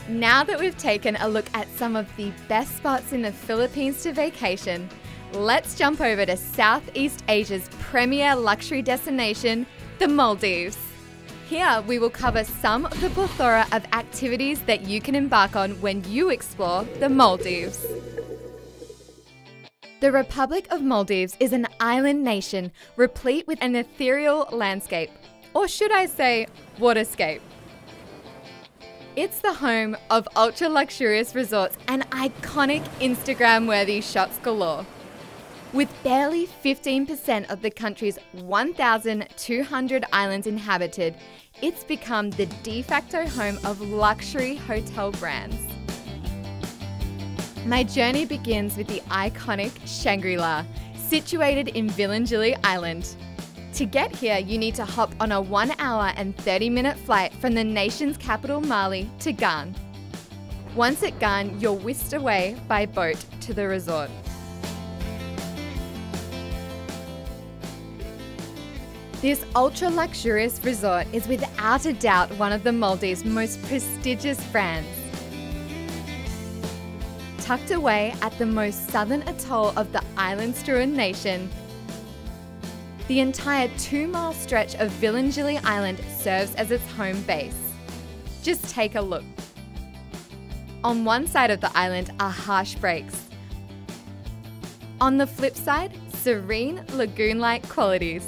Now that we've taken a look at some of the best spots in the Philippines to vacation, let's jump over to Southeast Asia's premier luxury destination, the Maldives. Here we will cover some of the plethora of activities that you can embark on when you explore the Maldives. The Republic of Maldives is an island nation replete with an ethereal landscape, or should I say, waterscape. It's the home of ultra-luxurious resorts and iconic Instagram-worthy shots galore. With barely 15% of the country's 1,200 islands inhabited, it's become the de facto home of luxury hotel brands. My journey begins with the iconic Shangri La, situated in Villingili Island. To get here, you need to hop on a 1 hour and 30-minute flight from the nation's capital Mali to Gan. Once at Gan, you're whisked away by boat to the resort. This ultra-luxurious resort is without a doubt one of the Maldives' most prestigious brands. Tucked away at the most southern atoll of the island-strewn nation, the entire 2-mile stretch of Villingili Island serves as its home base. Just take a look. On one side of the island are harsh breaks. On the flip side, serene lagoon-like qualities.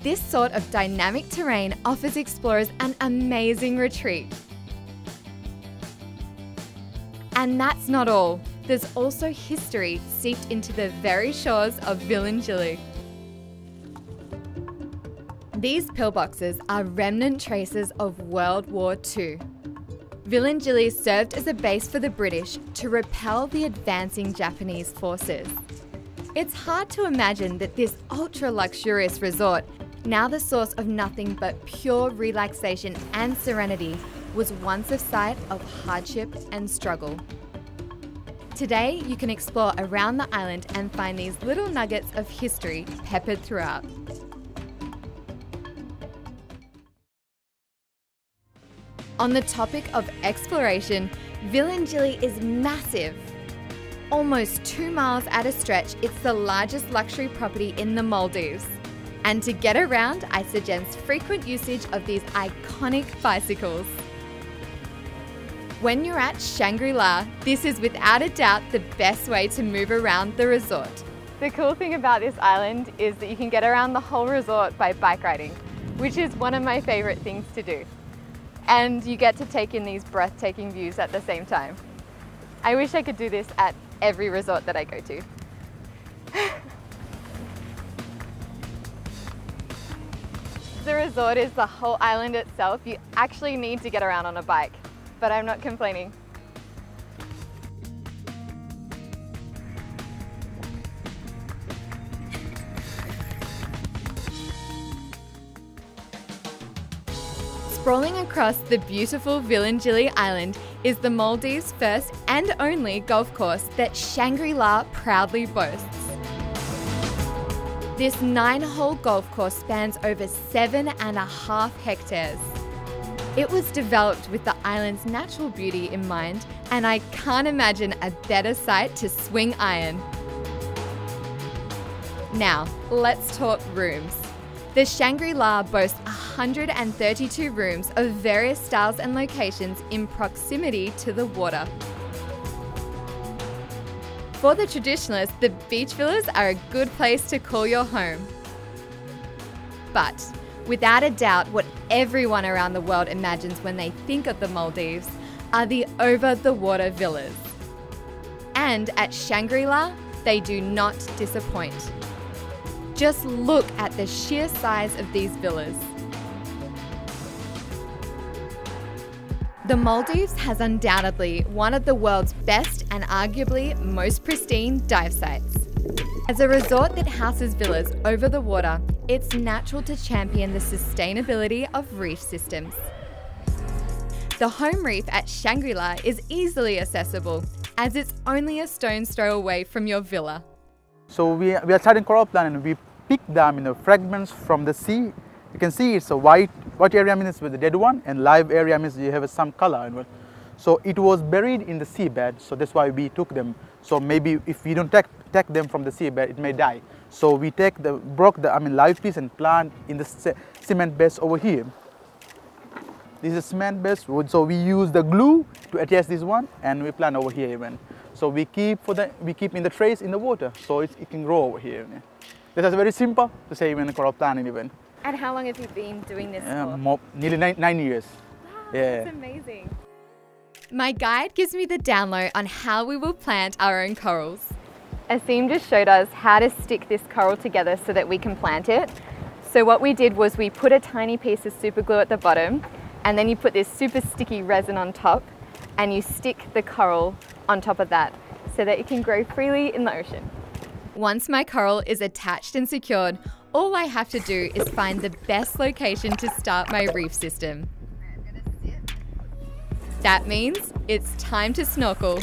This sort of dynamic terrain offers explorers an amazing retreat. And that's not all. There's also history seeped into the very shores of Villingili. These pillboxes are remnant traces of World War II. Villingili served as a base for the British to repel the advancing Japanese forces. It's hard to imagine that this ultra-luxurious resort, now the source of nothing but pure relaxation and serenity, was once a site of hardship and struggle. Today, you can explore around the island and find these little nuggets of history peppered throughout. On the topic of exploration, Villingili is massive. Almost 2 miles at a stretch, it's the largest luxury property in the Maldives. And to get around, I suggest frequent usage of these iconic bicycles. When you're at Shangri La, this is without a doubt the best way to move around the resort. The cool thing about this island is that you can get around the whole resort by bike riding, which is one of my favorite things to do. And you get to take in these breathtaking views at the same time. I wish I could do this at every resort that I go to. The resort is the whole island itself. You actually need to get around on a bike, but I'm not complaining. Sprawling across the beautiful Villingili Island is the Maldives' first and only golf course that Shangri La proudly boasts. This 9-hole golf course spans over 7.5 hectares. It was developed with the island's natural beauty in mind, and I can't imagine a better site to swing iron. Now, let's talk rooms. The Shangri La boasts 132 rooms of various styles and locations in proximity to the water. For the traditionalists, the beach villas are a good place to call your home. But without a doubt, what everyone around the world imagines when they think of the Maldives are the over-the-water villas. And at Shangri La, they do not disappoint. Just look at the sheer size of these villas. The Maldives has undoubtedly one of the world's best and arguably most pristine dive sites. As a resort that houses villas over the water, it's natural to champion the sustainability of reef systems. The home reef at Shangri La is easily accessible, as it's only a stone's throw away from your villa. So we are studying coral plant and we pick them, fragments from the sea. You can see it's a white area means with the dead one, and live area means you have some color. So it was buried in the seabed, so that's why we took them. So maybe if we don't take them from the seabed, it may die. So we broke the live piece and plant in the cement base over here. This is a cement base, so we use the glue to attach this one, and we plant over here even. So we keep in the trays in the water, so it can grow over here. This is very simple to say even coral planting even. And how long have you been doing this for? Nearly 9 years. Wow, yeah. That's amazing. My guide gives me the download on how we will plant our own corals. Asim just showed us how to stick this coral together so that we can plant it. So what we did was we put a tiny piece of super glue at the bottom, and then you put this super sticky resin on top, and you stick the coral on top of that so that it can grow freely in the ocean. Once my coral is attached and secured, all I have to do is find the best location to start my reef system. That means it's time to snorkel.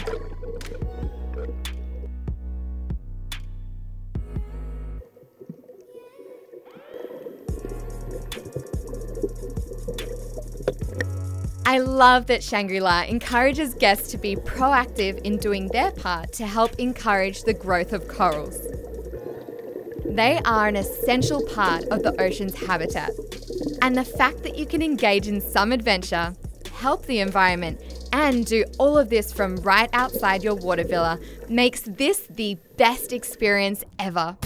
I love that Shangri La encourages guests to be proactive in doing their part to help encourage the growth of corals. They are an essential part of the ocean's habitat, and the fact that you can engage in some adventure, help the environment, and do all of this from right outside your water villa makes this the best experience ever.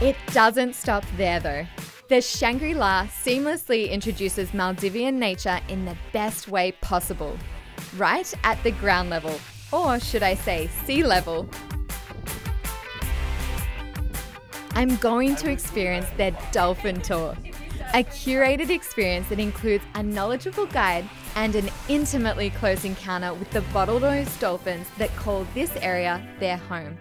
It doesn't stop there though. The Shangri La seamlessly introduces Maldivian nature in the best way possible, right at the ground level, or should I say sea level. I'm going to experience their Dolphin Tour, a curated experience that includes a knowledgeable guide and an intimately close encounter with the bottlenose dolphins that call this area their home.